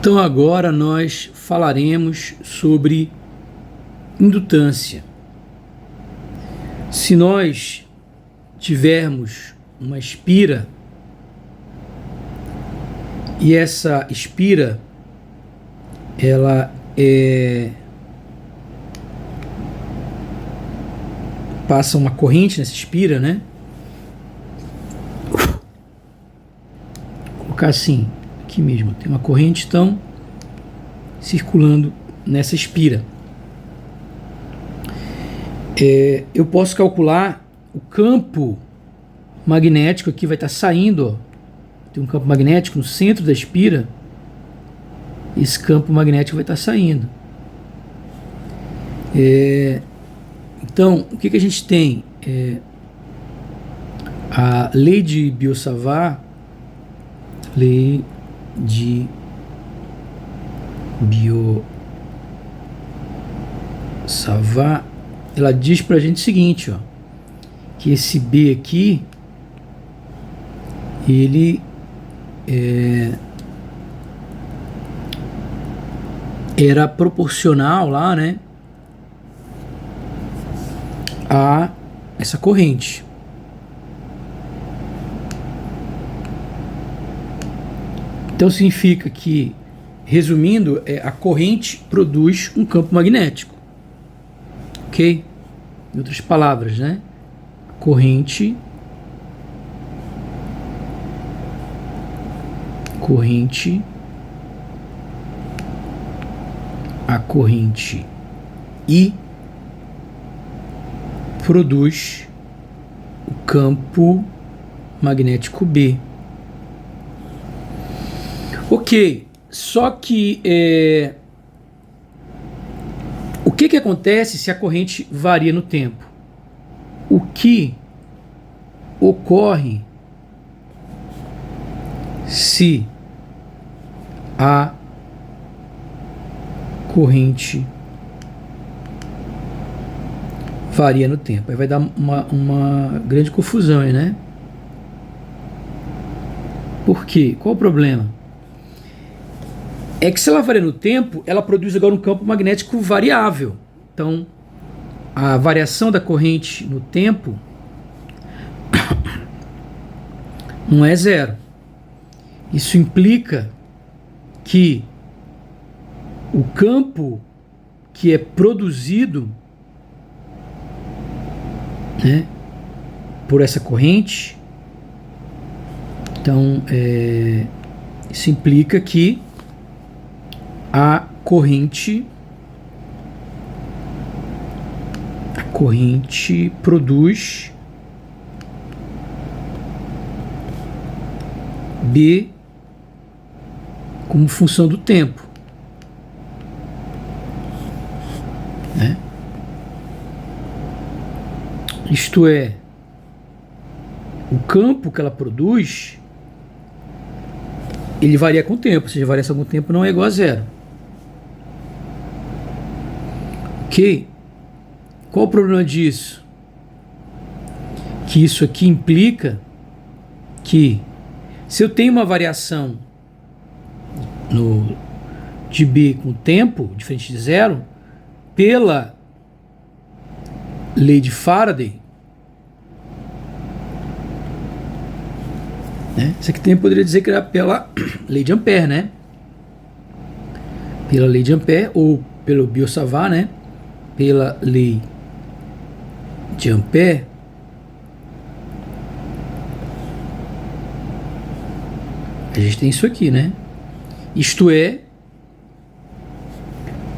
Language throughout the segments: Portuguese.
Então agora nós falaremos sobre indutância. Se nós tivermos uma espira e essa espira ela passa uma corrente nessa espira, né? Vou colocar assim, aqui mesmo, tem uma corrente então circulando nessa espira. Eu posso calcular o campo magnético aqui, vai estar saindo, ó. Tem um campo magnético no centro da espira. Esse campo magnético vai estar saindo. Então, o que a gente tem? A lei de Biot-Savart, lei de Biot-Savart, ela diz pra gente o seguinte, ó, que esse B aqui, ele era proporcional lá, né, a essa corrente. Então significa que, resumindo, a corrente produz um campo magnético. Ok? Em outras palavras, né? A corrente I produz o campo magnético B. Ok, só que o que acontece se a corrente varia no tempo? O que ocorre se a corrente varia no tempo? Aí vai dar uma grande confusão aí, né? Por quê? Qual o problema? É que se ela varia no tempo, ela produz agora um campo magnético variável. Então, a variação da corrente no tempo não é zero. Isso implica que o campo que é produzido, né, por essa corrente, então isso implica que a corrente produz B como função do tempo, né? Isto é, o campo que ela produz, ele varia com o tempo, ou seja, a variação com o tempo não é igual a zero. Ok? Qual o problema disso? Que isso aqui implica que, se eu tenho uma variação de B com o tempo, diferente de zero, pela lei de Faraday, né? Isso aqui também poderia dizer que era pela lei de Ampère, né? Pela lei de Ampère, ou pelo Biot-Savart, né? Pela lei de Ampère, a gente tem isso aqui, né? Isto é,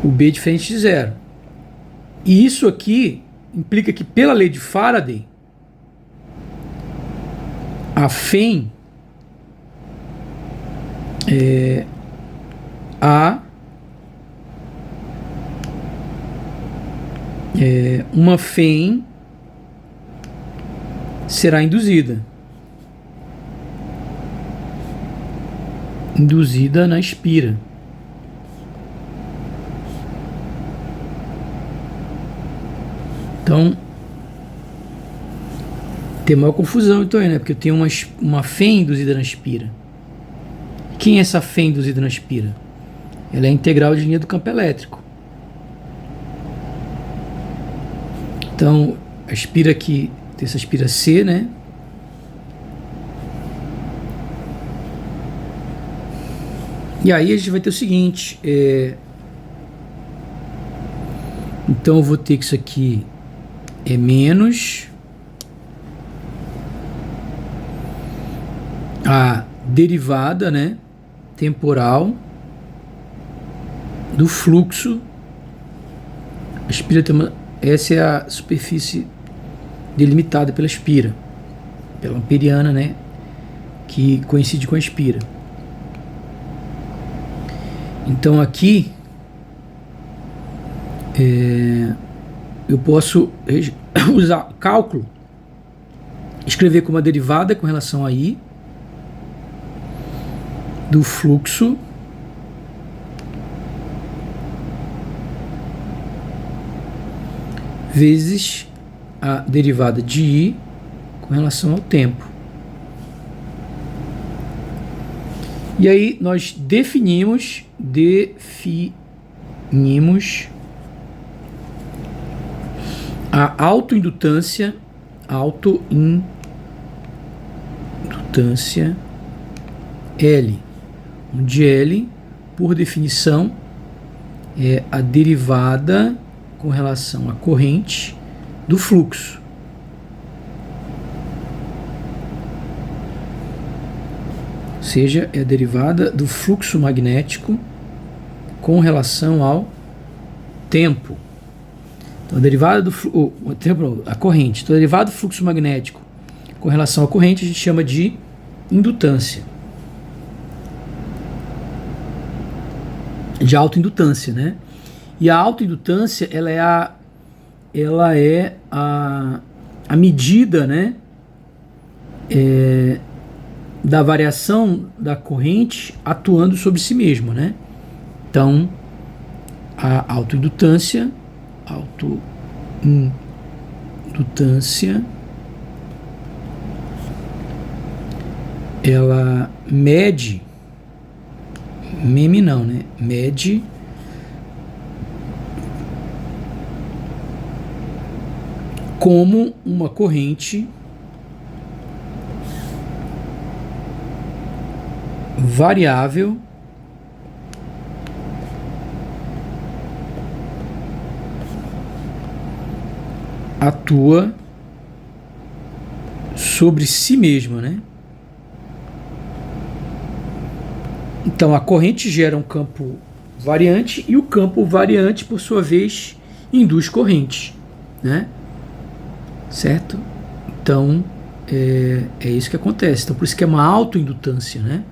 o B diferente de zero. E isso aqui implica que, pela lei de Faraday, a FEM uma FEM será induzida na espira. Então tem maior confusão então aí, né? Porque eu tenho uma FEM induzida na espira. Quem é essa FEM induzida na espira? ela é a integral de linha do campo elétrico. Então, aspira aqui, tem essa aspira C, né? E aí a gente vai ter o seguinte, então eu vou ter que isso aqui é menos a derivada, né, temporal do fluxo. A espira tem essa é a superfície delimitada pela espira, pela amperiana, né, que coincide com a espira. Então aqui eu posso usar cálculo, escrever como a derivada com relação a I do fluxo vezes a derivada de I com relação ao tempo. E aí nós definimos a autoindutância L, onde L, por definição, é a derivada com relação à corrente do fluxo. Ou seja, é a derivada do fluxo magnético com relação ao tempo. Então, a derivada a corrente. Então, a derivada do fluxo magnético com relação à corrente a gente chama de indutância. De autoindutância, né? E a autoindutância, ela é a medida, né, da variação da corrente atuando sobre si mesma, né? Então, a autoindutância ela mede como uma corrente variável atua sobre si mesma, né? Então a corrente gera um campo variante e o campo variante, por sua vez, induz corrente, né? Certo? Então é isso que acontece. Então por isso que é uma autoindutância, né?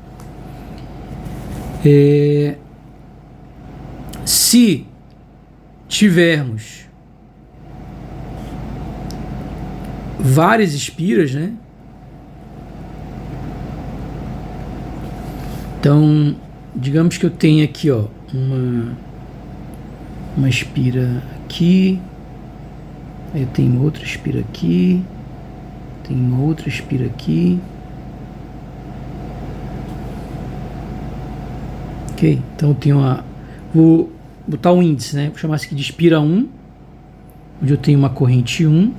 Se tivermos várias espiras, né? Então, digamos que eu tenho aqui, ó, uma espira aqui, aí eu tenho outra espira aqui, tem uma outra espira aqui. Ok? Então eu tenho vou botar um índice, né? Vou chamar isso aqui de espira 1, onde eu tenho uma corrente 1.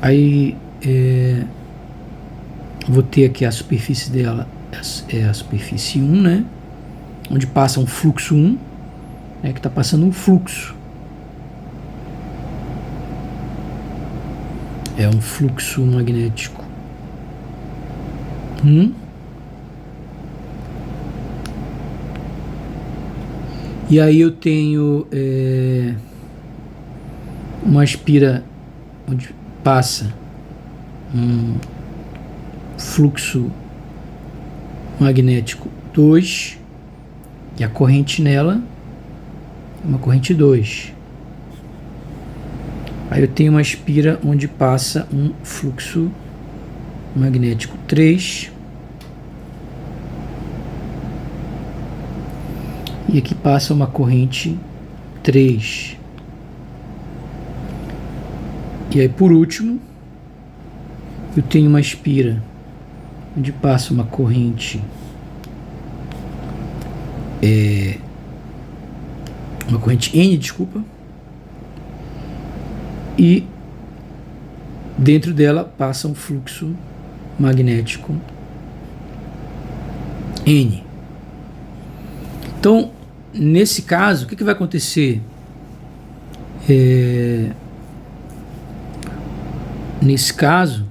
Aí vou ter aqui a superfície dela, é a superfície 1, né? Onde passa um fluxo 1, né? Que está passando um fluxo. É um fluxo magnético 1. E aí eu tenho uma espira onde passa um fluxo magnético 2 e a corrente nela é uma corrente 2. Aí eu tenho uma espira onde passa um fluxo magnético 3 e aqui passa uma corrente 3. E aí por último eu tenho uma espira onde passa uma corrente uma corrente N, desculpa, e dentro dela passa um fluxo magnético N. Então, nesse caso, o que vai acontecer? Nesse caso,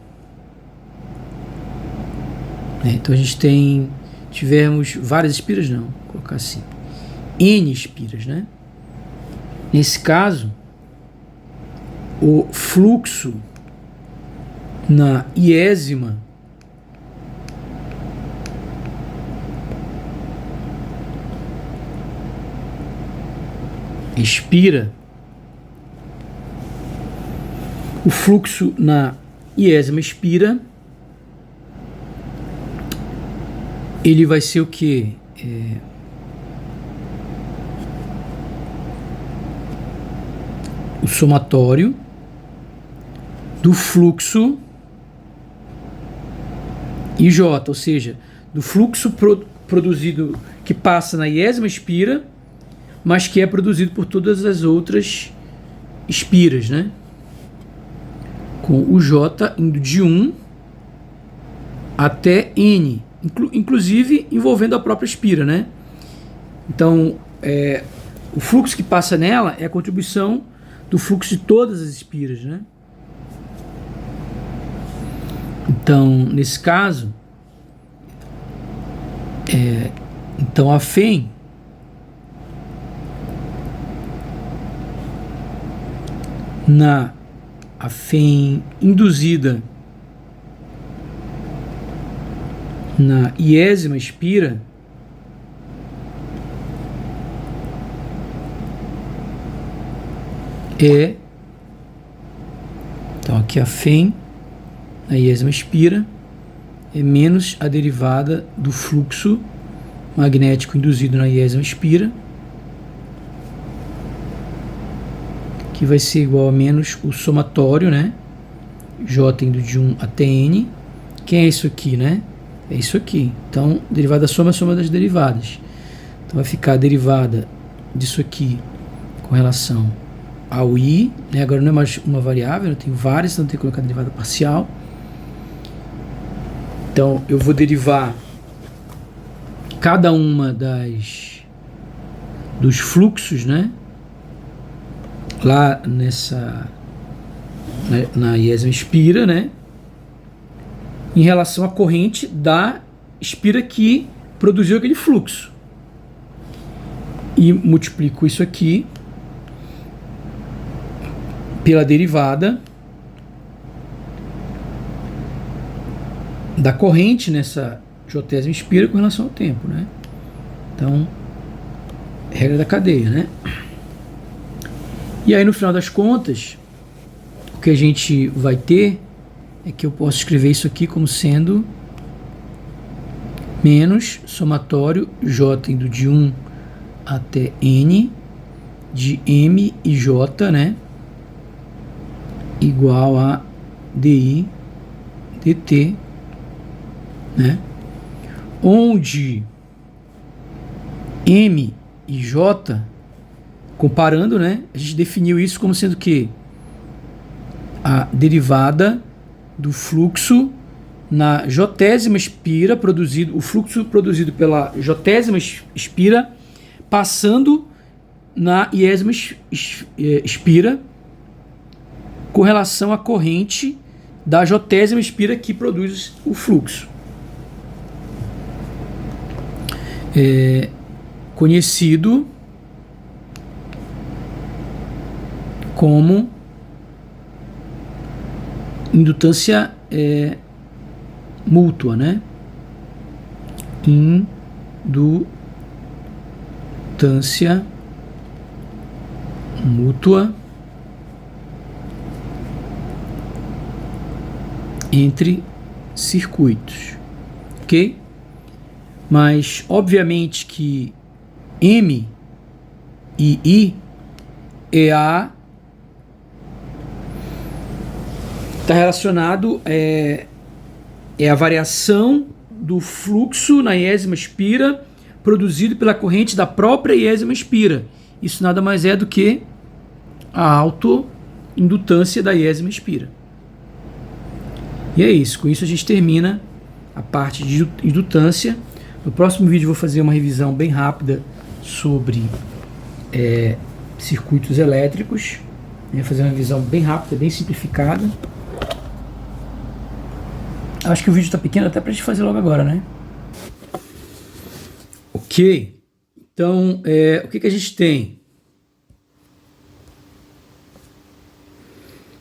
então a gente tivemos várias espiras, não, vou colocar assim, N espiras, né? Nesse caso, o fluxo na iésima espira, o fluxo na iésima espira, ele vai ser o que? O somatório do fluxo IJ, ou seja, do fluxo produzido que passa na iésima espira, mas que é produzido por todas as outras espiras, né? Com o J indo de 1 até N, inclusive envolvendo a própria espira, né? Então, o fluxo que passa nela é a contribuição do fluxo de todas as espiras, né? Então, nesse caso, então a FEM a FEM induzida na iésima espira então aqui a FEM na iésima espira é menos a derivada do fluxo magnético induzido na iésima espira, que vai ser igual a menos o somatório, né? J indo de 1 até N. Quem é isso aqui, né? É isso aqui. Então, derivada da soma é a soma das derivadas. Então, vai ficar a derivada disso aqui com relação ao I, né? Agora não é mais uma variável, eu tenho várias, então eu tenho que colocar a derivada parcial. Então, eu vou derivar cada uma dos fluxos, né? Lá na iésima espira, né? Em relação à corrente da espira que produziu aquele fluxo. E multiplico isso aqui pela derivada da corrente nessa jésima espira com relação ao tempo, né? Então, regra da cadeia, né? E aí, no final das contas, o que a gente vai ter é que eu posso escrever isso aqui como sendo menos somatório J indo de 1 até N de M e J, né? Igual a DI dt, né? Onde M e J, comparando, né? A gente definiu isso como sendo que a derivada do fluxo na jésima espira produzido, o fluxo produzido pela jésima espira passando na iésima espira com relação à corrente da jésima espira que produz o fluxo. Conhecido como indutância mútua, né? Indutância mútua entre circuitos, ok? Mas obviamente que M e I está relacionado a variação do fluxo na iésima espira produzido pela corrente da própria iésima espira. Isso nada mais é do que a autoindutância da iésima espira. E é isso. Com isso a gente termina a parte de indutância. No próximo vídeo eu vou fazer uma revisão bem rápida sobre circuitos elétricos. Vou fazer uma revisão bem rápida, bem simplificada. Acho que o vídeo está pequeno até para a gente fazer logo agora, né? Ok. Então, o que a gente tem?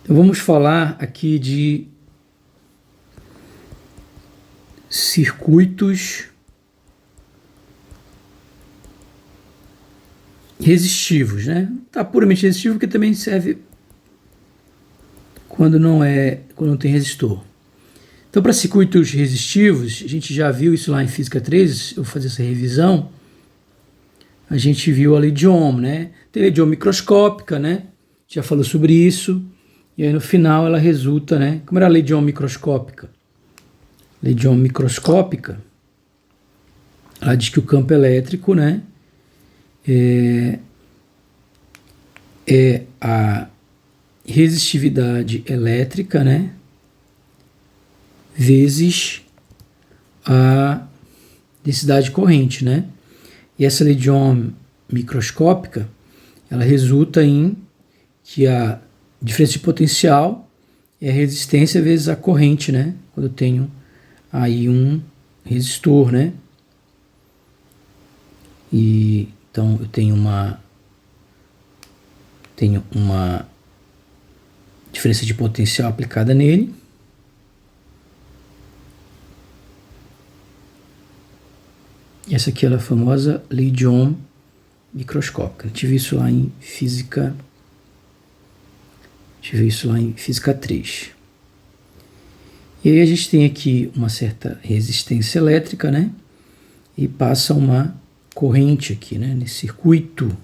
Então, vamos falar aqui de circuitos resistivos, né? Tá puramente resistivo porque também serve quando não tem resistor. Então, para circuitos resistivos, a gente já viu isso lá em Física 3, eu vou fazer essa revisão. A gente viu a lei de Ohm, né? Tem a lei de Ohm microscópica, né? Já falou sobre isso. E aí no final ela resulta, né? Como era a lei de Ohm microscópica? Lei de Ohm microscópica, ela diz que o campo elétrico, né? É a resistividade elétrica, né? Vezes a densidade corrente, né? E essa lei de Ohm microscópica, ela resulta em que a diferença de potencial é a resistência vezes a corrente, né? Quando eu tenho aí um resistor, né? E então eu tenho uma diferença de potencial aplicada nele. Essa aqui é a famosa lei de Ohm microscópica. Tive isso lá em física. Tive isso lá em física 3. E aí a gente tem aqui uma certa resistência elétrica, né? E passa uma corrente aqui, né? Nesse circuito.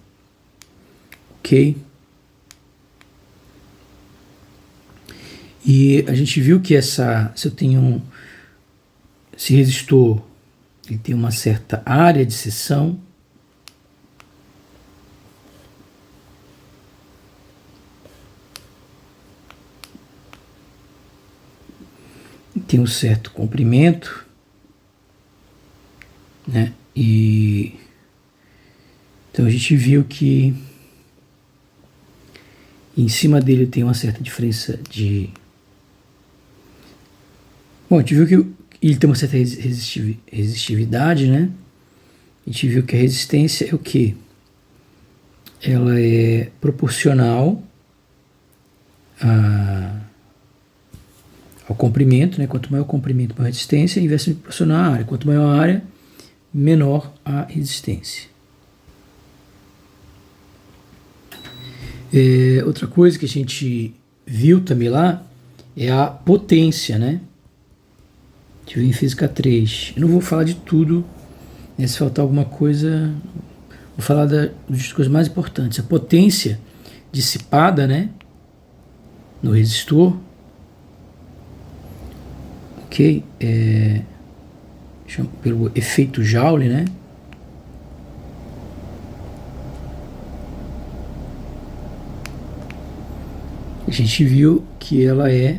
Ok? E a gente viu que se eu tenho esse resistor, ele tem uma certa área de seção. Tem um certo comprimento, né? E então a gente viu que em cima dele tem uma certa diferença de... Bom, a gente viu que ele tem uma certa resistividade, né? A gente viu que a resistência é o quê? Ela é proporcional ao comprimento, né? Quanto maior o comprimento, maior a resistência, e inversamente proporcional à área. Quanto maior a área, menor a resistência. Outra coisa que a gente viu também lá é a potência, né? A gente viu em física 3. Eu não vou falar de tudo, né? Se faltar alguma coisa, vou falar das coisas mais importantes. A potência dissipada, né? No resistor. Ok? Pelo efeito Joule, né? A gente viu que ela é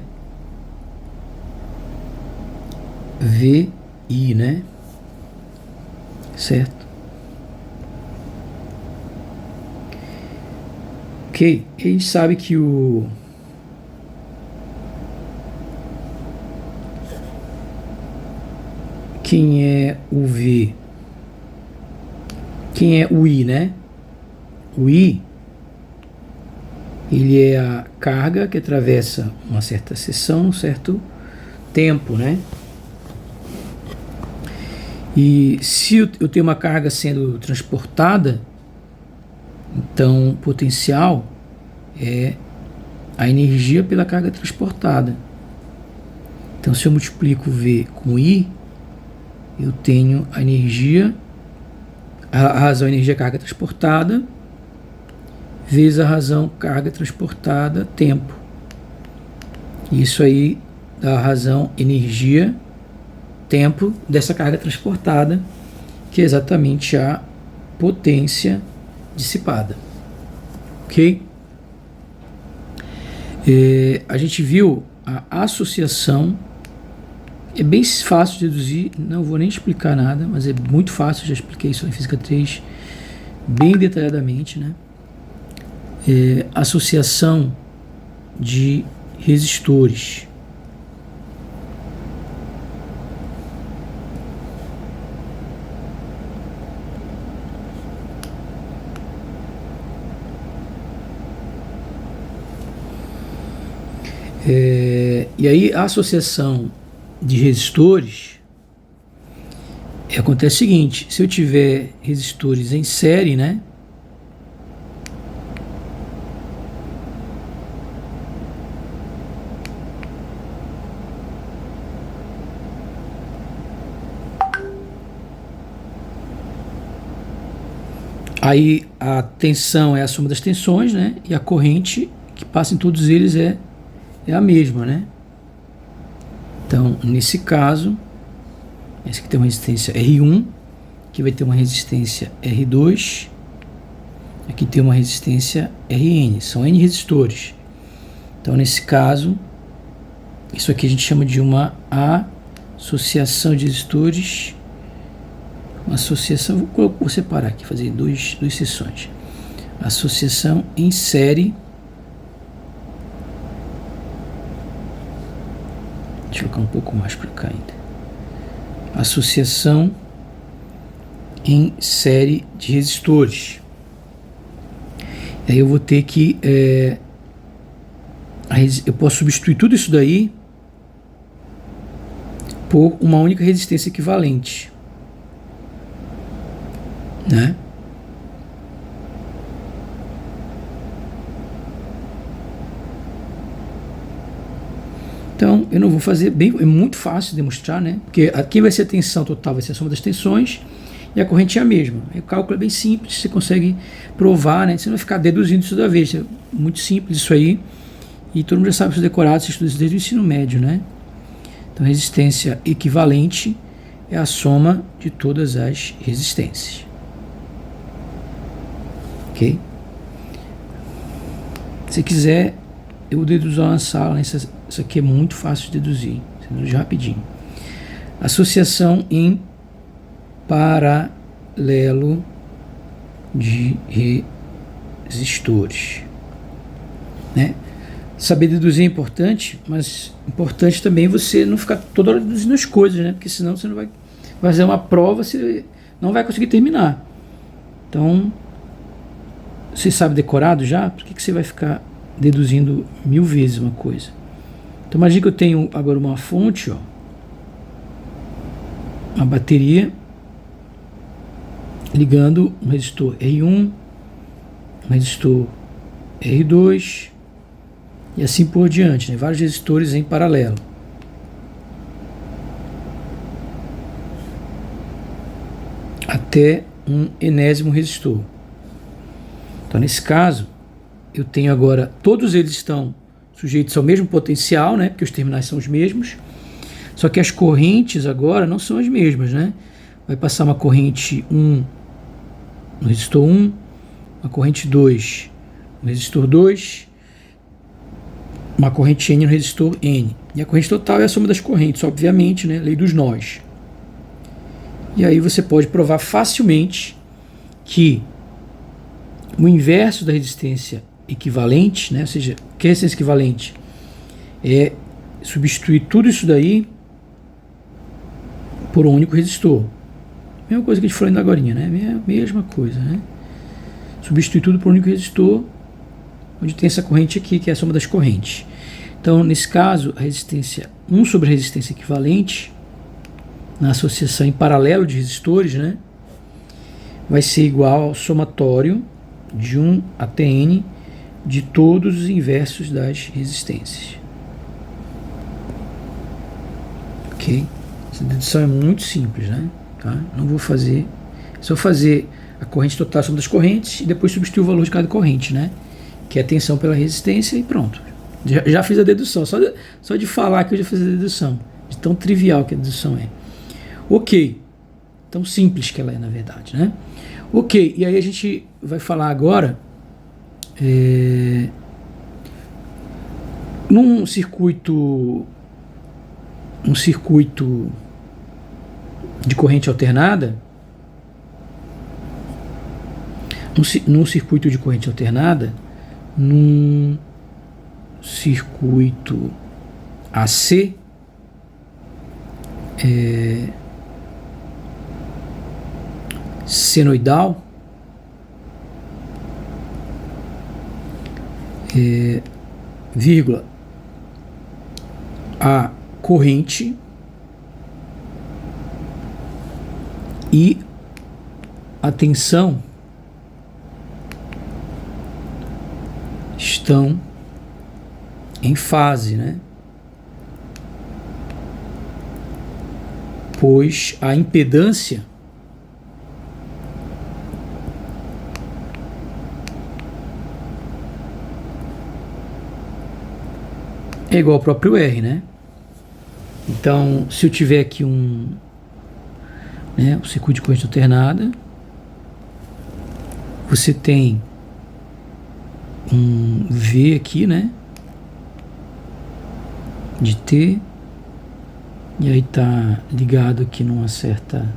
VI, né? Certo? Ok? E a gente sabe que quem é o V? Quem é o I, né? O I, ele é a carga que atravessa uma certa seção, um certo tempo, né? E se eu tenho uma carga sendo transportada, então o potencial é a energia pela carga transportada. Então se eu multiplico V com I, eu tenho a energia, a razão energia carga transportada, vezes a razão carga transportada tempo. Isso aí dá a razão energia tempo dessa carga transportada, que é exatamente a potência dissipada. Ok? A gente viu a associação. É bem fácil de deduzir, não vou nem explicar nada, mas é muito fácil, já expliquei isso em Física 3 bem detalhadamente, né? Associação de resistores. E aí a associação de resistores acontece o seguinte: se eu tiver resistores em série, né? Aí a tensão é a soma das tensões, né? E a corrente que passa em todos eles é a mesma, né? Então, nesse caso, esse aqui tem uma resistência R1, aqui vai ter uma resistência R2, aqui tem uma resistência Rn, são N resistores. Então, nesse caso, isso aqui a gente chama de uma associação de resistores. Uma associação, vou separar aqui, fazer duas seções. Associação em série. Deixa eu colocar um pouco mais para cá ainda. Associação em série de resistores. Aí eu vou ter que eu posso substituir tudo isso daí por uma única resistência equivalente, né? Então, eu não vou fazer bem, é muito fácil de demonstrar, né? Porque aqui vai ser a tensão total, vai ser a soma das tensões, e a corrente é a mesma. O cálculo é bem simples, você consegue provar, né? Você não vai ficar deduzindo isso da vez, é muito simples isso aí, e todo mundo já sabe isso decorado, você estuda isso desde o ensino médio, né? Então, resistência equivalente é a soma de todas as resistências. Ok? Se quiser, eu vou deduzir na sala, né? Isso aqui é muito fácil de deduzir. Você deduz rapidinho. Associação em paralelo de resistores, né? Saber deduzir é importante, mas importante também você não ficar toda hora deduzindo as coisas, né? Porque senão você não vai fazer uma prova, você não vai conseguir terminar. Então, você sabe decorado já? Por que você vai ficar deduzindo 1000 vezes uma coisa? Então imagine que eu tenho agora uma fonte, ó, uma bateria ligando um resistor R1, um resistor R2 e assim por diante, né? Vários resistores em paralelo. Até um enésimo resistor. Então, nesse caso, eu tenho agora, todos eles estão sujeitos ao mesmo potencial, né? Porque os terminais são os mesmos. Só que as correntes agora não são as mesmas, né? Vai passar uma corrente 1 no resistor 1, uma corrente 2 no resistor 2, uma corrente N no resistor N. E a corrente total é a soma das correntes, obviamente, né? Lei dos nós. E aí você pode provar facilmente que o inverso da resistência equivalente, né? Ou seja, o que é resistência equivalente? É substituir tudo isso daí por um único resistor. Mesma coisa que a gente falou ainda agora, né? Mesma coisa, né? Substituir tudo por um único resistor, onde tem essa corrente aqui, que é a soma das correntes. Então, nesse caso, a resistência 1 sobre a resistência equivalente, na associação em paralelo de resistores, né? Vai ser igual ao somatório de 1 até N de todos os inversos das resistências. Ok? Essa dedução é muito simples, né? Tá? Não vou fazer, é só fazer a corrente total, a soma das correntes, e depois substituir o valor de cada corrente, né? Que é a tensão pela resistência, e pronto. Já fiz a dedução, só de falar que eu já fiz a dedução, de tão trivial que a dedução é. Ok. tão simples que ela é, na verdade, né? Ok, e aí a gente vai falar agora num circuito de corrente alternada, num circuito de corrente alternada, num circuito AC, senoidal, vírgula, a corrente e a tensão estão em fase, né? Pois a impedância é igual ao próprio R, né? Então, se eu tiver aqui um circuito de corrente alternada, você tem um V aqui, né? De T, e aí tá ligado aqui numa certa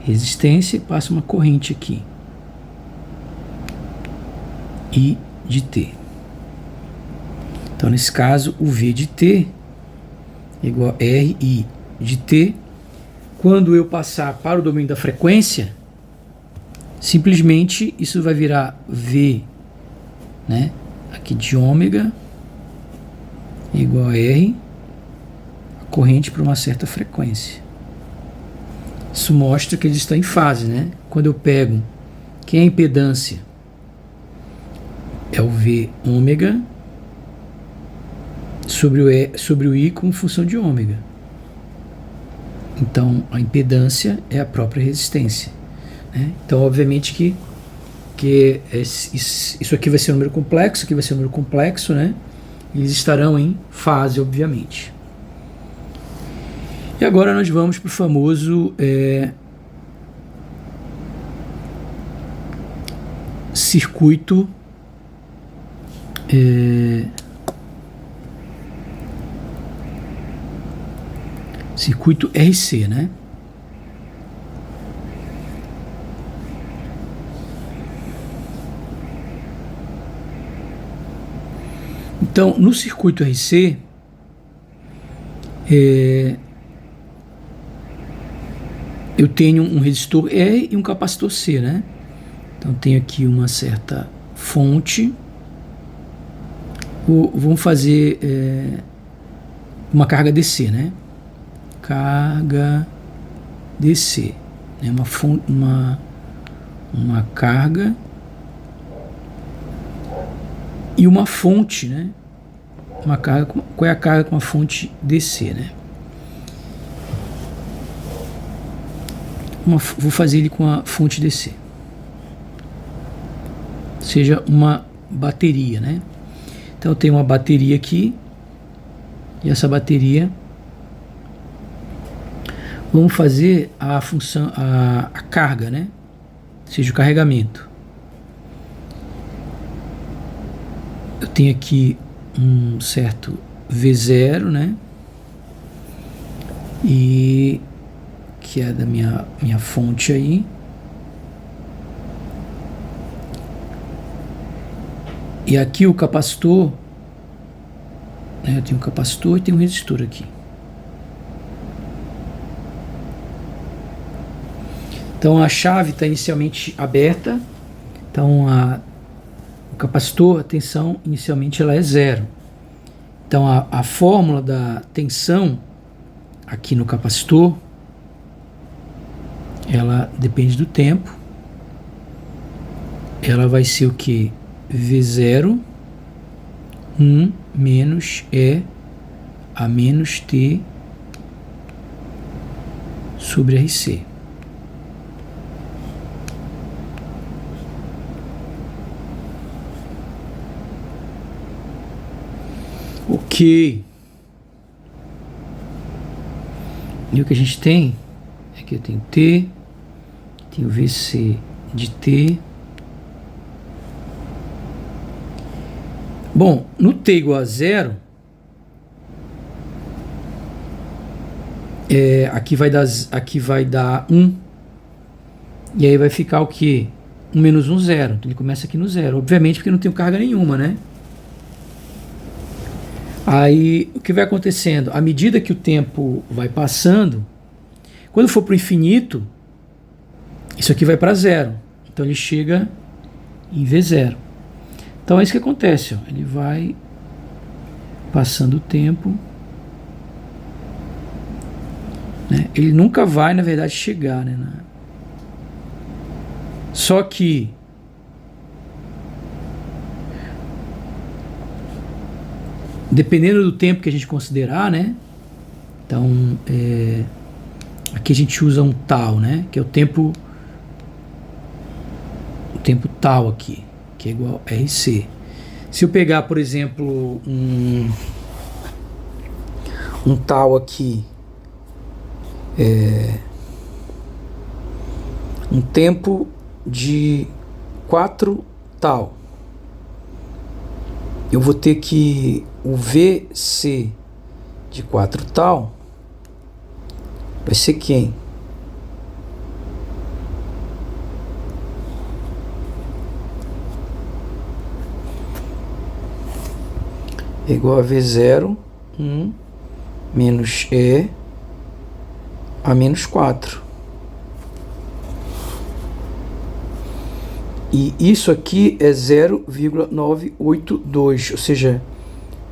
resistência e passa uma corrente aqui, I de T. Então, nesse caso, o V de T é igual a RI de T. Quando eu passar para o domínio da frequência, simplesmente isso vai virar V, né, aqui de ômega igual a R, a corrente para uma certa frequência. Isso mostra que eles estão em fase, né? Quando eu pego, quem é a impedância? É o V ômega sobre o I como função de ômega. Então, a impedância é a própria resistência, né? Então, obviamente que isso aqui vai ser um número complexo, isso aqui vai ser um número complexo, né? Eles estarão em fase, obviamente. E agora nós vamos para o famoso circuito circuito RC, né? Então, no circuito RC, eu tenho um resistor E e um capacitor C, né? Então, tenho aqui uma certa fonte. Vamos fazer uma carga DC, né? Carga DC, né? Uma carga e uma fonte, né? Uma carga, qual é a carga com a fonte DC, né? Vou fazer ele com a fonte DC, seja uma bateria, né? Então eu tenho uma bateria aqui e essa bateria, vamos fazer a função, a carga, né? Seja o carregamento. Eu tenho aqui um certo V0, né? E que é da minha fonte aí. E aqui o capacitor, né? Eu tenho um capacitor e tenho um resistor aqui. Então a chave está inicialmente aberta. Então o capacitor, a tensão inicialmente ela é 0. Então a fórmula da tensão aqui no capacitor, ela depende do tempo. Ela vai ser o que? V0 1 menos E a menos T sobre RC. Ok. E o que a gente tem é que eu tenho T Tem o VC de T. Bom, no T igual a 0, aqui vai dar 1. E aí vai ficar o quê? 1 menos 1, 0. Então ele começa aqui no 0. Obviamente porque não tem carga nenhuma, né? Aí o que vai acontecendo? À medida que o tempo vai passando, quando for para o infinito, isso aqui vai para 0. Então ele chega em V0. Então é isso que acontece. Ó. Ele vai passando o tempo. Né? Ele nunca vai, na verdade, chegar. Né? Só que dependendo do tempo que a gente considerar, né? Então, aqui a gente usa um tal, né? Que é o tempo tal aqui, que é igual a RC. Se eu pegar, por exemplo, um tal aqui, um tempo de 4 tal, eu vou ter que o VC de 4 tal vai ser quem? É igual a V0, 1 menos E a menos 4. E isso aqui é 0,982, ou seja,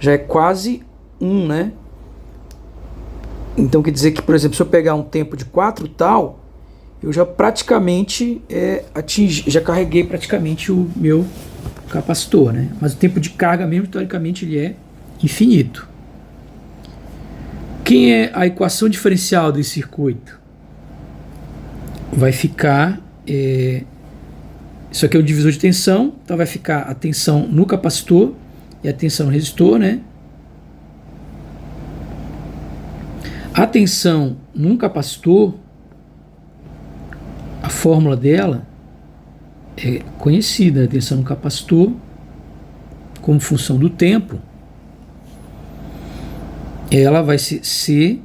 já é quase 1, né? Então quer dizer que, por exemplo, se eu pegar um tempo de 4 tal, eu já praticamente já carreguei praticamente o meu capacitor, né? Mas o tempo de carga mesmo, teoricamente, ele é infinito. Quem é a equação diferencial desse circuito? Vai ficar... isso aqui é o divisor de tensão, então vai ficar a tensão no capacitor e a tensão no resistor, né? A tensão num capacitor, a fórmula dela é conhecida, a tensão no capacitor, como função do tempo, ela vai ser C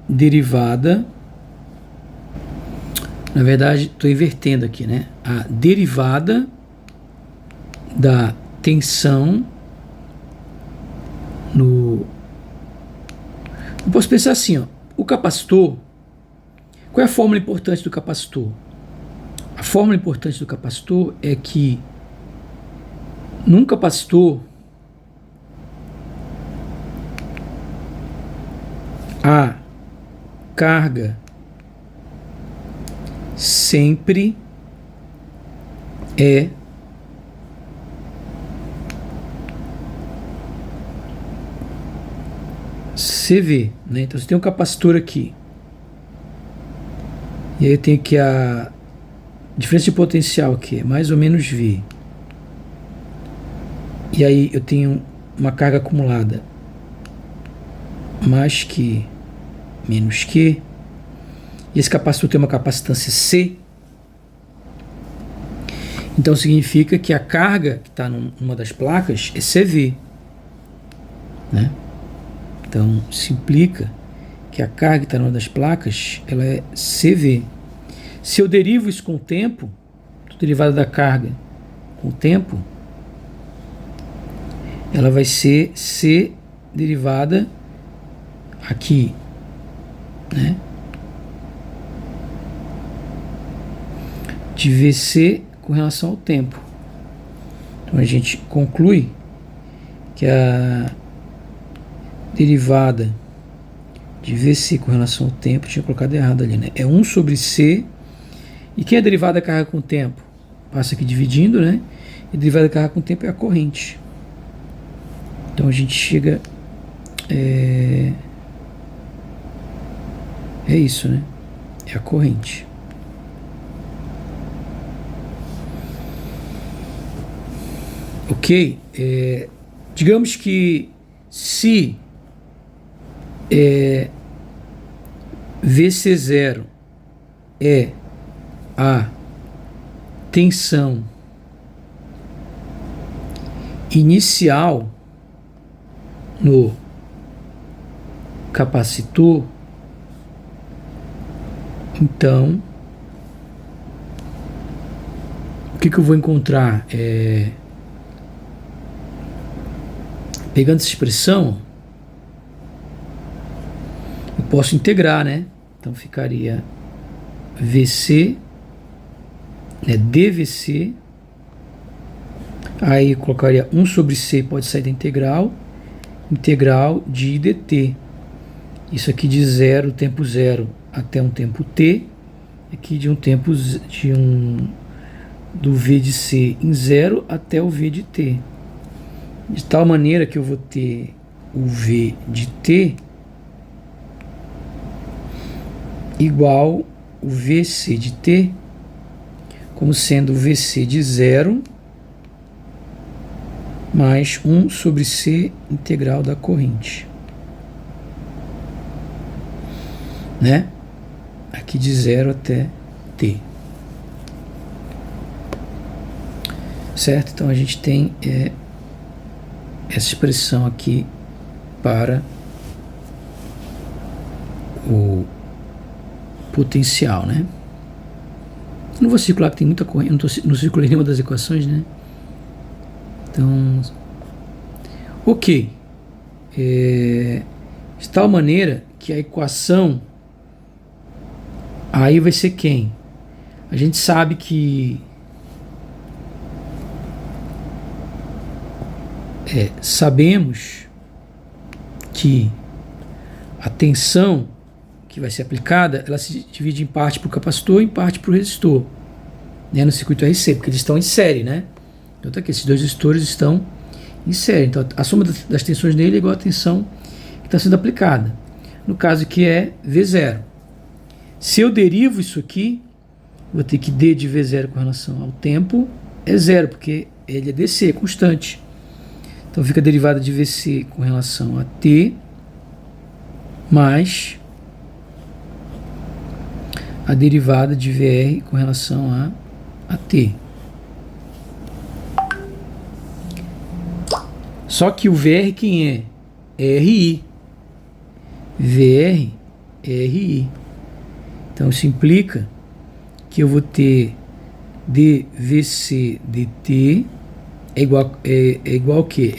derivada, na verdade estou invertendo aqui, né? A derivada da tensão no... Eu posso pensar assim, ó, o capacitor, qual é a fórmula importante do capacitor? A fórmula importante do capacitor é que num capacitor a carga sempre é CV, né? Então você tem um capacitor aqui, e aí eu tenho que a diferença de potencial aqui é mais ou menos V, e aí eu tenho uma carga acumulada mais que menos que, e esse capacitor tem uma capacitância C, então significa que a carga que está numa das placas é CV, né? Então se implica que a carga que está numa das placas ela é CV. Se eu derivo isso com o tempo, derivada da carga com o tempo, ela vai ser C derivada aqui, né? De VC com relação ao tempo. Então a gente conclui que a derivada de VC com relação ao tempo, tinha colocado errado ali, né? É 1 sobre C. E quem é a derivada da carga com o tempo? Passa aqui dividindo, né? E a derivada da carga com o tempo é a corrente. Então a gente chega... É isso, né? É a corrente. Ok? Digamos que se VC0 é a tensão inicial no capacitor, então o que eu vou encontrar? Pegando essa expressão, eu posso integrar, né? Então ficaria VC, né, DVC, aí eu colocaria 1 sobre C, pode sair da integral de dt. Isso aqui de zero, tempo zero, até um tempo t, aqui de um tempo do V de C em zero até o V de t. De tal maneira que eu vou ter o V de t igual o VC de t, como sendo o VC de zero mais 1 sobre C integral da corrente, né? Aqui de 0 até t. Certo? Então a gente tem essa expressão aqui para o potencial, né? Não vou circular, que tem muita corrente, não circulei nenhuma das equações, né? Então, ok. De tal maneira que a equação aí vai ser quem? A gente sabe que sabemos que a tensão que vai ser aplicada, ela se divide em parte para o capacitor e em parte para o resistor, né, no circuito RC, porque eles estão em série, né? Então tá aqui, esses dois resistores estão em série, então a soma das tensões nele é igual à tensão que está sendo aplicada, no caso aqui é V0. Se eu derivo isso aqui, vou ter que D de V0 com relação ao tempo é zero, porque ele é DC, é constante. Então fica a derivada de VC com relação a T mais a derivada de VR com relação a T. Só que o VR quem é? RI. VR, RI. Então isso implica que eu vou ter dVC dt é igual ao que?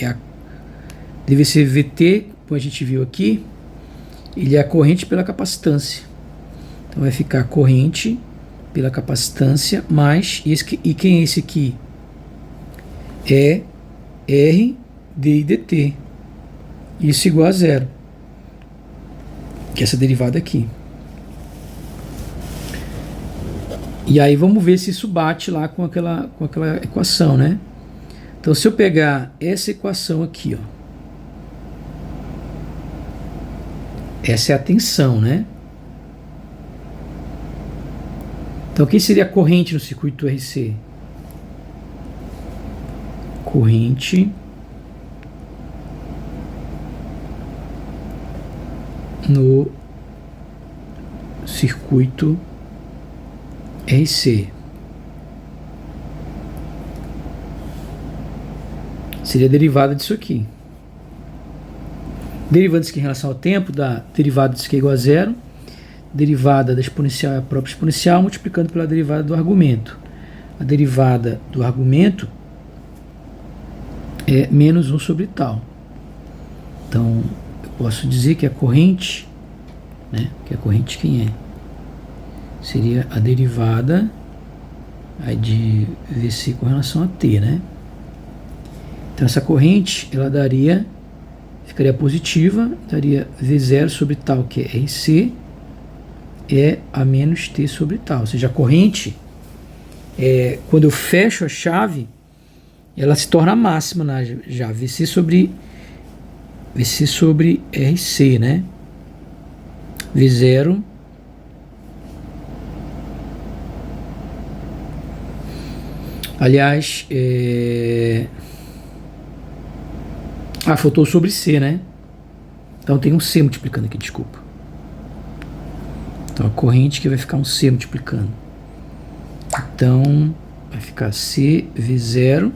dVC VT, como a gente viu aqui, ele é a corrente pela capacitância. Então vai ficar a corrente pela capacitância mais, e quem é esse aqui? É R d dt. Isso igual a zero. Que é essa derivada aqui. E aí vamos ver se isso bate lá com aquela equação, né? Então se eu pegar essa equação aqui, ó, essa é a tensão, né? Então quem seria a corrente no circuito RC? Corrente no circuito RC seria a derivada disso aqui. Derivada disso aqui em relação ao tempo, da derivada disso aqui é igual a zero. Derivada da exponencial é a própria exponencial, multiplicando pela derivada do argumento. A derivada do argumento é menos 1 sobre tal. Então, eu posso dizer que a corrente, né, que a corrente quem é? Seria a derivada aí de VC com relação a T, né? Então, essa corrente, ela ficaria positiva, daria V0 sobre tal, que é RC, é a menos T sobre tal. Ou seja, a corrente, quando eu fecho a chave, ela se torna máxima já, VC sobre RC, né? V0 aliás, faltou sobre C, né? Então tem um C multiplicando aqui, desculpa. Então a corrente que vai ficar um C multiplicando. Então vai ficar CV0.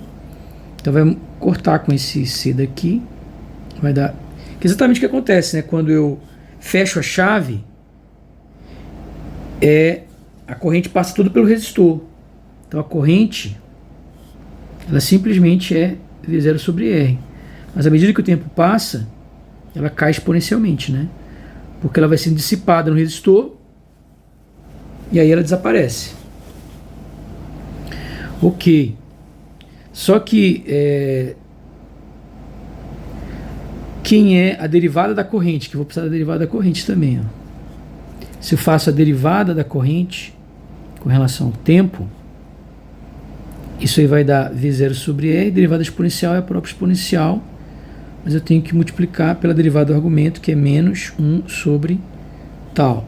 Então vai cortar com esse C daqui. Vai dar... Que é exatamente o que acontece, né? Quando eu fecho a chave, a corrente passa tudo pelo resistor. Então a corrente, ela simplesmente é V0 sobre R. Mas à medida que o tempo passa, ela cai exponencialmente, né? Porque ela vai sendo dissipada no resistor e aí ela desaparece. Ok. Só que quem é a derivada da corrente? Que eu vou precisar da derivada da corrente também. Ó. Se eu faço a derivada da corrente com relação ao tempo, isso aí vai dar V0 sobre R. Derivada exponencial é a própria exponencial, mas eu tenho que multiplicar pela derivada do argumento, que é menos 1 sobre tal.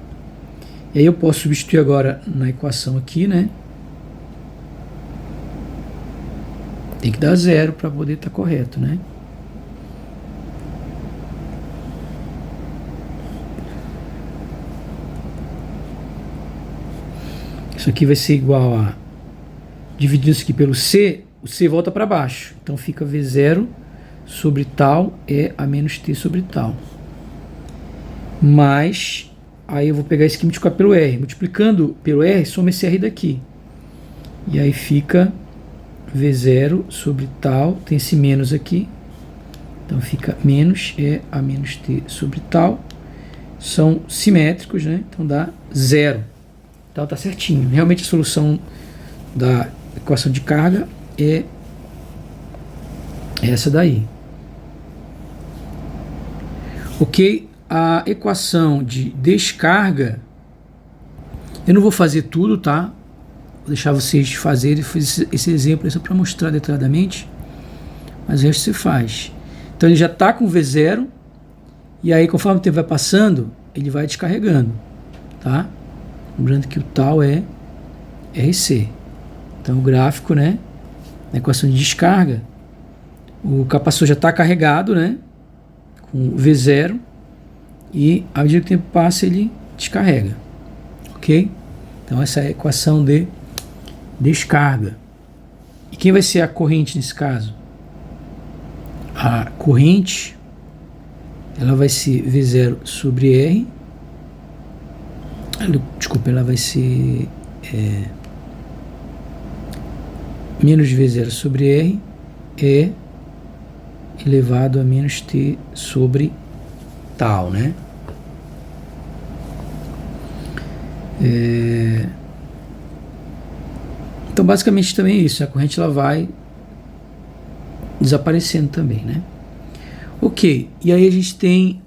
E aí eu posso substituir agora na equação aqui, né? Tem que dar 0 para poder estar correto, né? Isso aqui vai ser igual a... Dividindo isso aqui pelo C, o C volta para baixo. Então fica V0 sobre tal é a menos T sobre tal. Mas, aí eu vou pegar isso aqui e multiplicar pelo R. Multiplicando pelo R, soma esse R daqui. E aí fica V0 sobre tal, tem esse menos aqui. Então fica menos é a menos T sobre tal. São simétricos, né? Então dá 0. Então tá certinho. Realmente a solução da equação de carga é essa daí. Ok? A equação de descarga, eu não vou fazer tudo, tá? Vou deixar vocês fazerem esse exemplo só para mostrar detalhadamente, mas o resto você faz. Então ele já está com V0, e aí conforme o tempo vai passando, ele vai descarregando, tá? Lembrando que o tal é RC. Então o gráfico, né, na equação de descarga, o capacitor já está carregado, né, com V0, e à medida que o tempo passa ele descarrega, ok? Então essa é a equação de descarga. E quem vai ser a corrente nesse caso? A corrente, ela vai ser V0 sobre R, desculpa, ela vai ser menos V0 sobre R é elevado a menos T sobre tal, né? Então basicamente também é isso, a corrente ela vai desaparecendo também, né? Ok, e aí a gente tem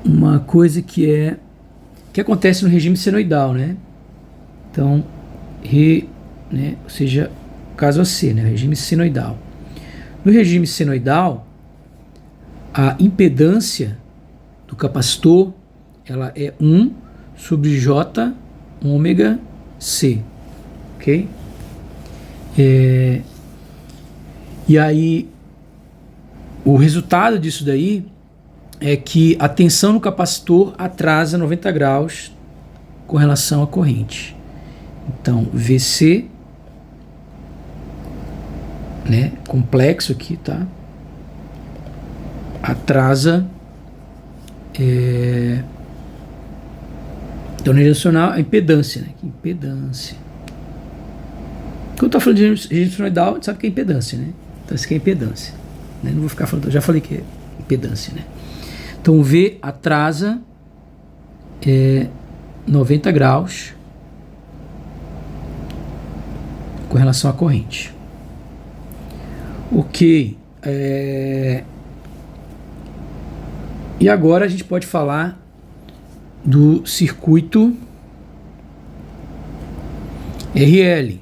uma coisa que acontece no regime senoidal, né? Então, né, ou seja, caso a C, né, regime senoidal. No regime senoidal, a impedância do capacitor ela é 1 sobre J ômega C, ok? E aí, o resultado disso daí é que a tensão no capacitor atrasa 90 graus com relação à corrente. Então, VC, né, complexo aqui, tá? Atrasa então, no direcional, a impedância, né? Impedância. Quando eu estou falando de regime senoidal, a gente sabe que é impedância, né? Então, isso aqui é impedância. Né? Não vou ficar falando, eu já falei que é impedância, né? Então, V atrasa 90 graus com relação à corrente. Ok. E agora a gente pode falar do circuito RL.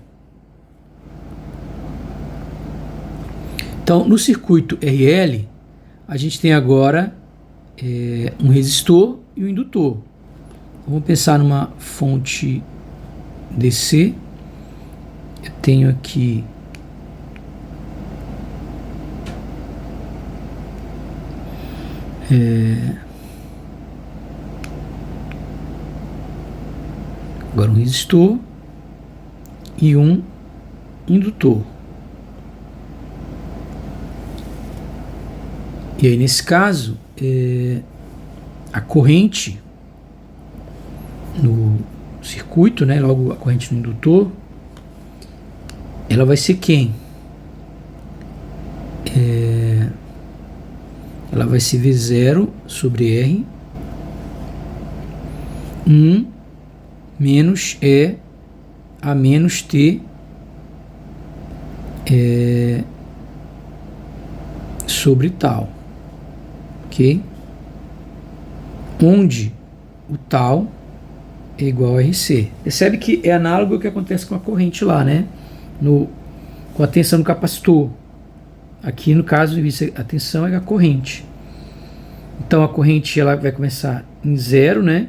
Então, no circuito RL, a gente tem agora um resistor e um indutor. Vamos pensar numa fonte DC. Eu tenho aqui agora um resistor e um indutor. E aí, nesse caso, a corrente no circuito, né, logo a corrente no indutor, ela vai ser quem? Ela vai ser V0 sobre R 1 menos E a menos T sobre tal, ok? Onde o tal é igual a RC. Percebe que é análogo ao que acontece com a corrente lá, né? Com a tensão no capacitor. Aqui no caso, a tensão é a corrente. Então a corrente ela vai começar em 0, né?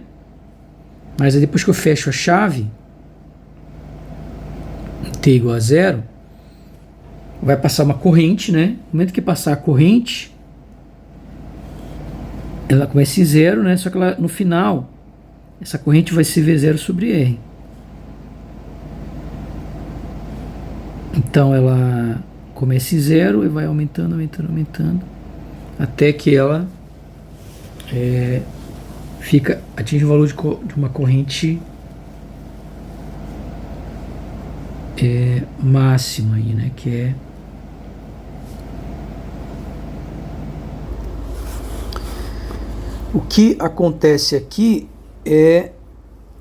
Mas aí depois que eu fecho a chave, T igual a 0, vai passar uma corrente, né? No momento que passar a corrente, ela começa em 0, né? Só que ela, no final, essa corrente vai ser V0 sobre R. Então ela começa em 0 e vai aumentando, aumentando, aumentando, até que ela atinge o valor de uma corrente máxima aí, né? Que é o que acontece aqui é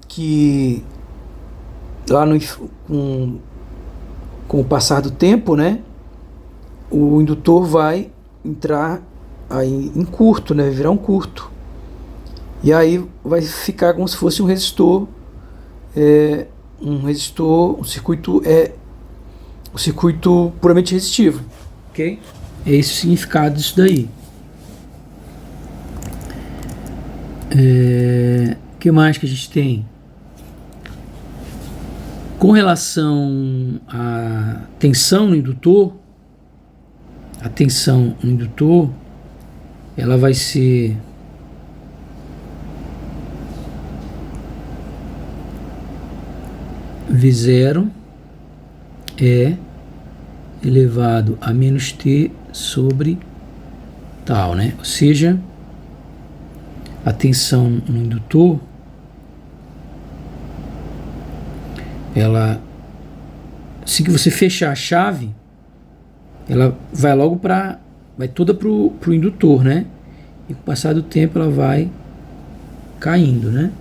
que lá com o passar do tempo, né, o indutor vai entrar aí em curto, né, virar um curto, e aí vai ficar como se fosse um resistor, um circuito puramente resistivo, ok? É esse o significado disso daí. O que mais que a gente tem? Com relação à tensão no indutor, a tensão no indutor, ela vai ser V0 elevado a menos T sobre tal, né? Ou seja, a tensão no indutor, ela, assim que você fechar a chave, ela vai logo vai toda pro indutor, né? E com o passar do tempo ela vai caindo, né?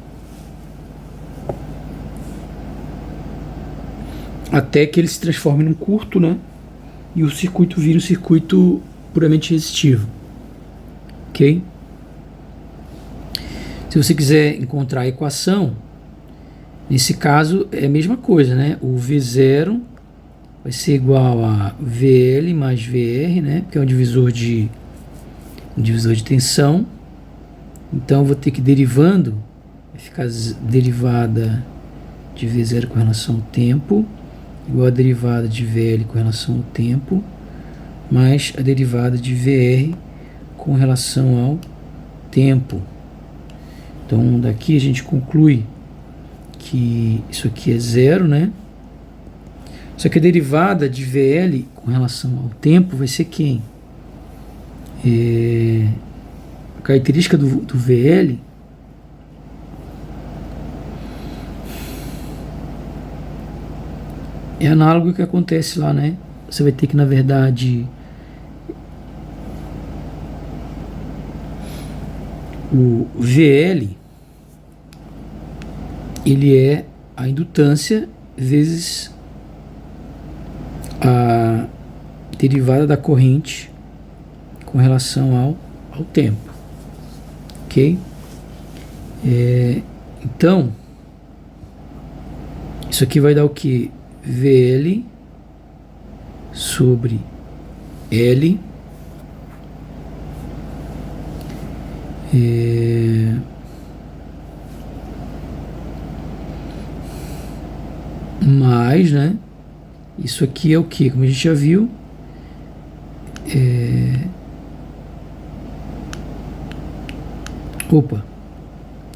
Até que ele se transforme num curto, né? E o circuito vira um circuito puramente resistivo, ok? Se você quiser encontrar a equação, nesse caso é a mesma coisa, né? O V0 vai ser igual a VL mais VR, né? Que é um divisor de tensão. Então eu vou ter que ir derivando, vai ficar derivada de V0 com relação ao tempo, igual a derivada de VL com relação ao tempo, mais a derivada de VR com relação ao tempo. Então daqui a gente conclui que isso aqui é 0, né? Só que a derivada de VL com relação ao tempo vai ser quem? A característica do VL é análogo ao que acontece lá, né? Você vai ter que, na verdade, o VL ele é a indutância vezes a derivada da corrente com relação ao tempo, ok? Então, isso aqui vai dar o que? VL sobre L mais, né? Isso aqui é o que? Como a gente já viu,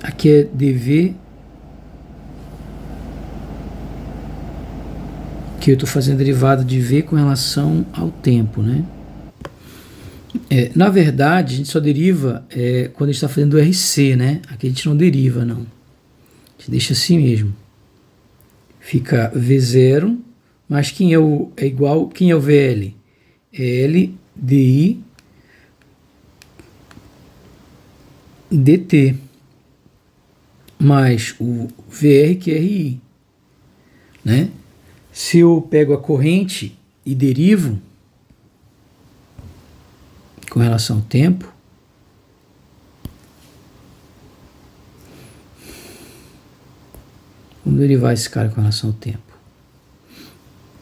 aqui é dV Que eu estou fazendo derivada de V com relação ao tempo, né? Na verdade, a gente só deriva quando a gente está fazendo RC, né? Aqui a gente não deriva, não. A gente deixa assim mesmo. Fica V0, mas quem é igual, quem é o VL? É L DI dt, mais o VR, que é RI, né? Se eu pego a corrente e derivo com relação ao tempo, vamos derivar esse cara com relação ao tempo.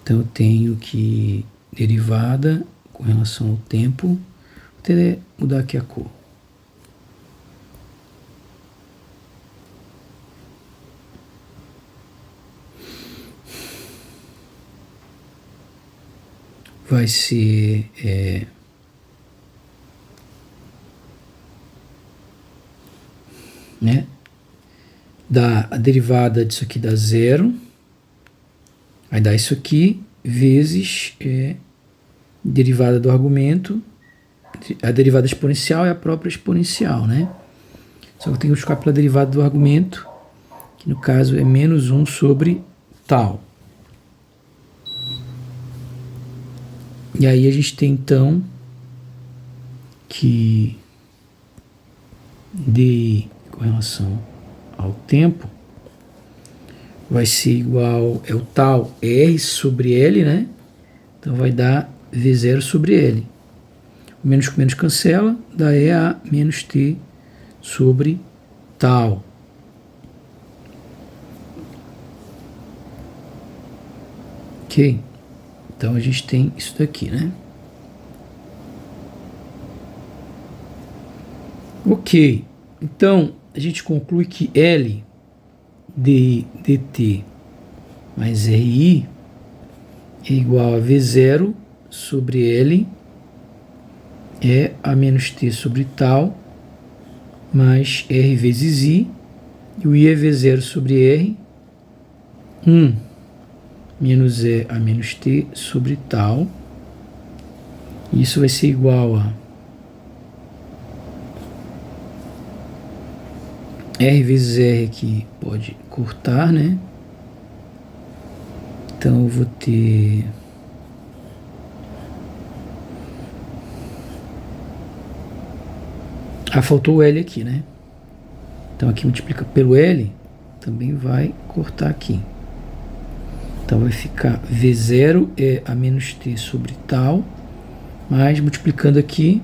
Então eu tenho que derivada com relação ao tempo, vou até mudar aqui a cor. Vai ser né? A derivada disso aqui dá 0, vai dar isso aqui, vezes derivada do argumento, a derivada exponencial é a própria exponencial, né? Só que eu tenho que buscar pela derivada do argumento, que no caso é menos 1 sobre tal. E aí a gente tem então que d com relação ao tempo vai ser igual, é o tal R sobre L, né? Então vai dar V0 sobre L. O menos com menos cancela, dá EA menos T sobre tal. Ok? Então a gente tem isso daqui, né? Ok. Então a gente conclui que L dt mais RI é igual a V0 sobre L A menos T sobre tal mais R vezes I, e o I é V0 sobre R, 1 menos E a menos T sobre tal. Isso vai ser igual a R vezes R aqui pode cortar, né? Então eu vou ter faltou o L aqui, né? Então aqui multiplica pelo L, também vai cortar aqui. Então vai ficar V0 é a menos T sobre tal, mas multiplicando aqui,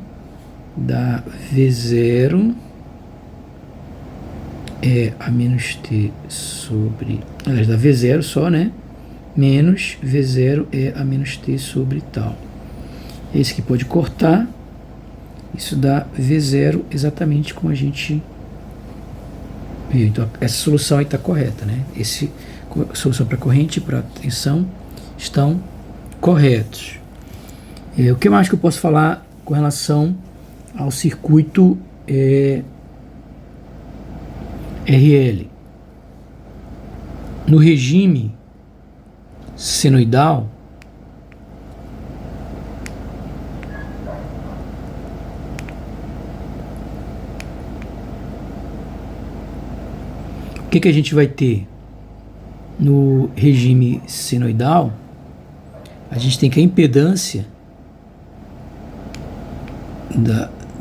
dá V0 é a menos T sobre... Aliás, dá V0 só, né? Menos V0 é a menos T sobre tal. Esse aqui pode cortar. Isso dá V0 exatamente como a gente viu. Então, essa solução aí está correta, né? A solução para corrente e para tensão estão corretos. O que mais que eu posso falar com relação ao circuito RL? No regime senoidal, o que a gente vai ter? No regime senoidal, a gente tem que a impedância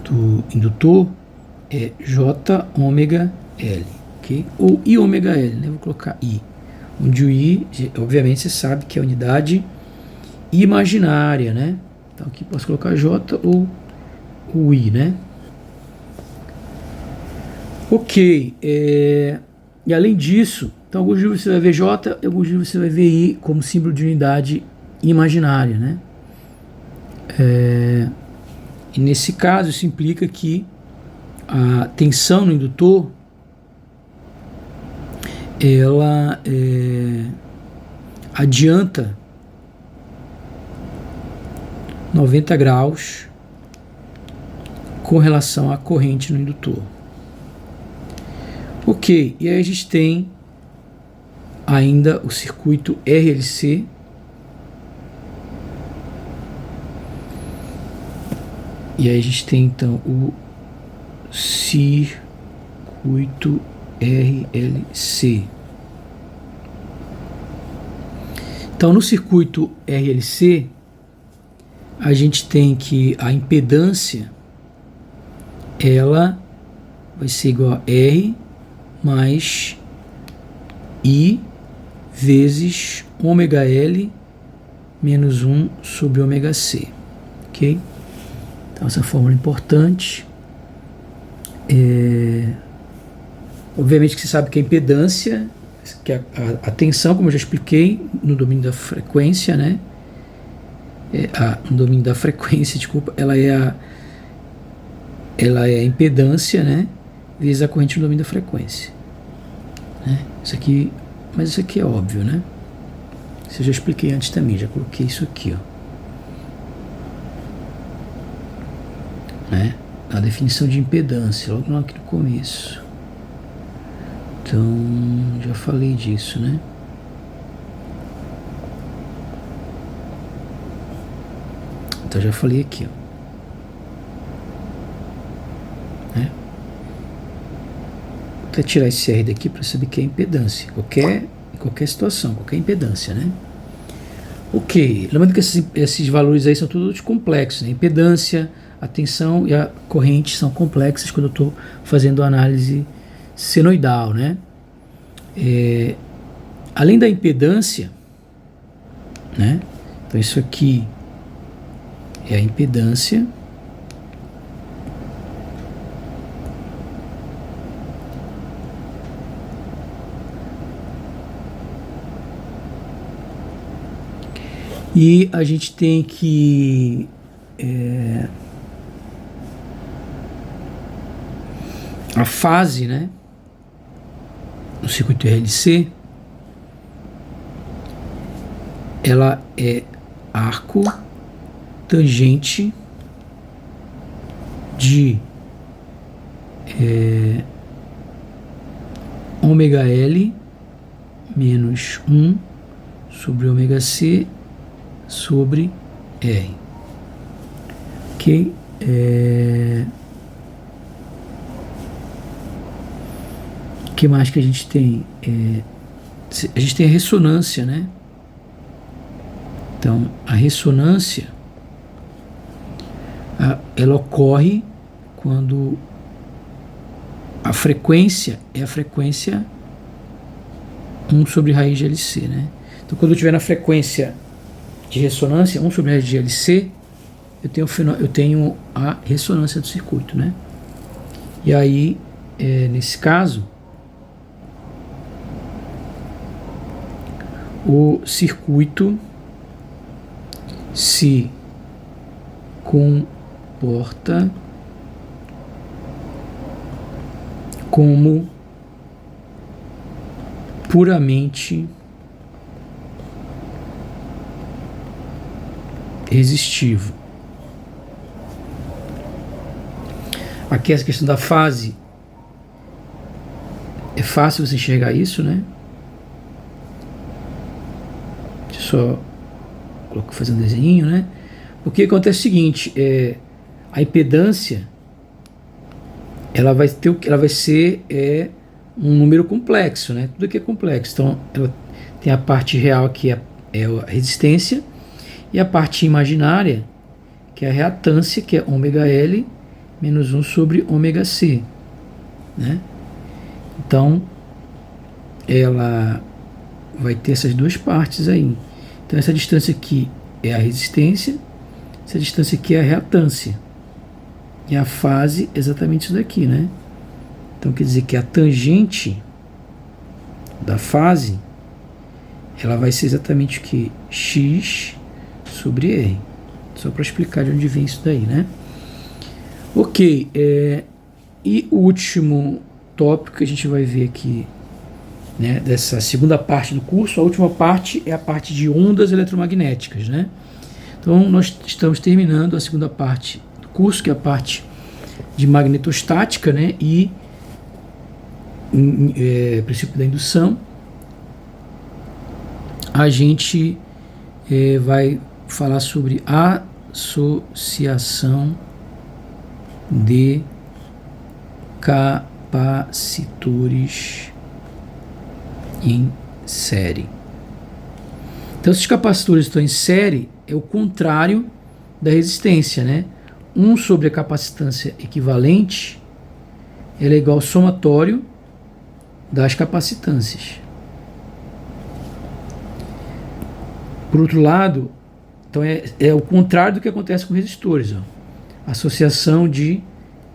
do indutor é J ômega L, ok? Ou I ômega L, né? Vou colocar I. Onde o I, obviamente, você sabe que é a unidade imaginária, né? Então aqui posso colocar J ou o I, né? Ok. E além disso, então alguns livros você vai ver J, alguns livros você vai ver I como símbolo de unidade imaginária, né? E nesse caso, isso implica que a tensão no indutor ela adianta 90 graus com relação à corrente no indutor. Ok, e aí a gente tem ainda o circuito RLC, E aí a gente tem então o circuito RLC. Então no circuito RLC a gente tem que a impedância ela vai ser igual a R mais I vezes ômega L menos 1 sobre ômega C, ok? Então essa fórmula é importante. Obviamente que você sabe que a impedância, que a tensão, como eu já expliquei, no domínio da frequência, né? No domínio da frequência, desculpa, ela é a impedância, né? Vezes a corrente no domínio da frequência. Né? Mas isso aqui é óbvio, né? Isso eu já expliquei antes também, já coloquei isso aqui, ó. Né? A definição de impedância, logo aqui no começo. Então, já falei disso, né? Então, já falei aqui, ó. Né? Vou até tirar esse R daqui para saber que é impedância. Em qualquer situação, qualquer impedância, né? Ok, lembrando que esses valores aí são todos complexos, né? Impedância, a tensão e a corrente são complexas quando eu estou fazendo análise senoidal, né? Além da impedância, né? Então isso aqui é a impedância. E a gente tem que a fase, né, no circuito RLC, ela é arco tangente de ômega L menos 1 sobre ômega C sobre R. Ok? O que mais que a gente tem? A gente tem a ressonância, né? Então, a ressonância ela ocorre quando a frequência é a frequência 1 sobre raiz de LC, né? Então, quando eu estiver na frequência de ressonância 1 sobre raiz de LC, eu tenho a ressonância do circuito, né? E aí, nesse caso, o circuito se comporta como puramente resistivo. Aqui essa questão da fase é fácil você enxergar isso, né? Deixa eu só fazer um desenho, né? Porque acontece o seguinte, a impedância ela vai ser um número complexo, né? Tudo aqui é complexo. Então ela tem a parte real que é a resistência e a parte imaginária que é a reatância, que é ômega L menos 1 sobre ômega C, né? Então ela vai ter essas duas partes aí. Então essa distância aqui é a resistência, essa distância aqui é a reatância. E a fase é exatamente isso daqui, né? Então quer dizer que a tangente da fase ela vai ser exatamente o que? X sobre R. Só para explicar de onde vem isso daí, né? Ok, e o último tópico que a gente vai ver aqui, né, dessa segunda parte do curso, a última parte é a parte de ondas eletromagnéticas, né? Então nós estamos terminando a segunda parte do curso, que é a parte de magnetostática, né, e princípio da indução. A gente vai falar sobre associação de capacitores em série. Então, se os capacitores estão em série, é o contrário da resistência, né? 1 sobre a capacitância equivalente, ela é igual ao somatório das capacitâncias. Por outro lado, então é o contrário do que acontece com resistores. Ó. Associação de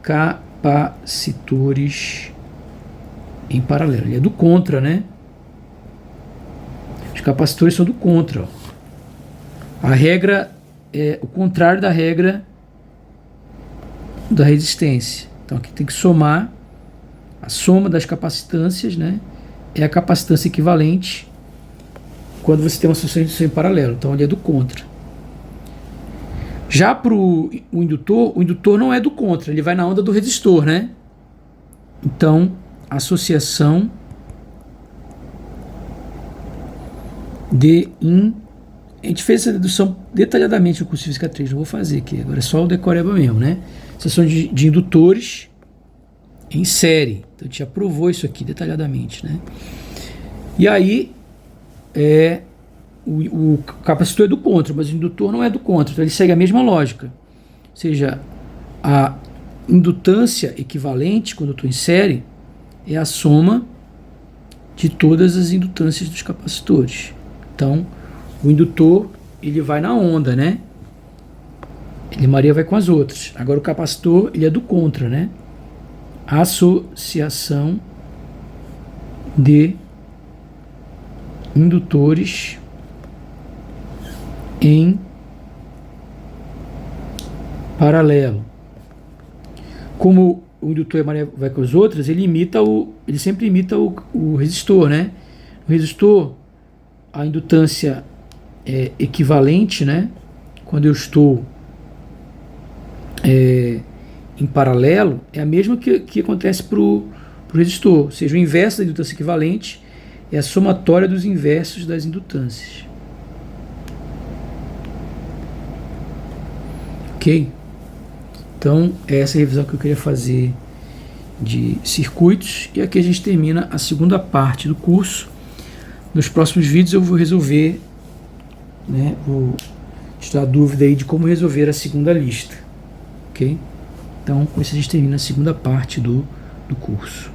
capacitores em paralelo. Ele é do contra, né? Os capacitores são do contra. Ó. A regra é o contrário da regra da resistência. Então aqui tem que somar. A soma das capacitâncias, né? É a capacitância equivalente quando você tem uma associação em paralelo. Então ele é do contra. Já para o indutor não é do contra, ele vai na onda do resistor, né? Então, associação a gente fez essa dedução detalhadamente no curso de Física 3, não vou fazer aqui, agora é só o decoreba mesmo, né? Associação de indutores em série. Então a gente já provou isso aqui detalhadamente, né? E aí, o capacitor é do contra, mas o indutor não é do contra, então ele segue a mesma lógica. Ou seja, a indutância equivalente, quando eu estou em série, é a soma de todas as indutâncias dos capacitores. Então, o indutor, ele vai na onda, né? Ele Maria vai com as outras. Agora o capacitor, ele é do contra, né? Associação de indutores em paralelo. Como o indutor vai com as outras, ele sempre imita o resistor, né? O resistor, a indutância é equivalente, né? Quando eu estou em paralelo, é a mesma que acontece para o resistor, ou seja, o inverso da indutância equivalente é a somatória dos inversos das indutâncias. Ok? Então, essa é a revisão que eu queria fazer de circuitos, e aqui a gente termina a segunda parte do curso. Nos próximos vídeos eu vou resolver, né, vou tirar a dúvida aí de como resolver a segunda lista. Ok? Então, com isso a gente termina a segunda parte do curso.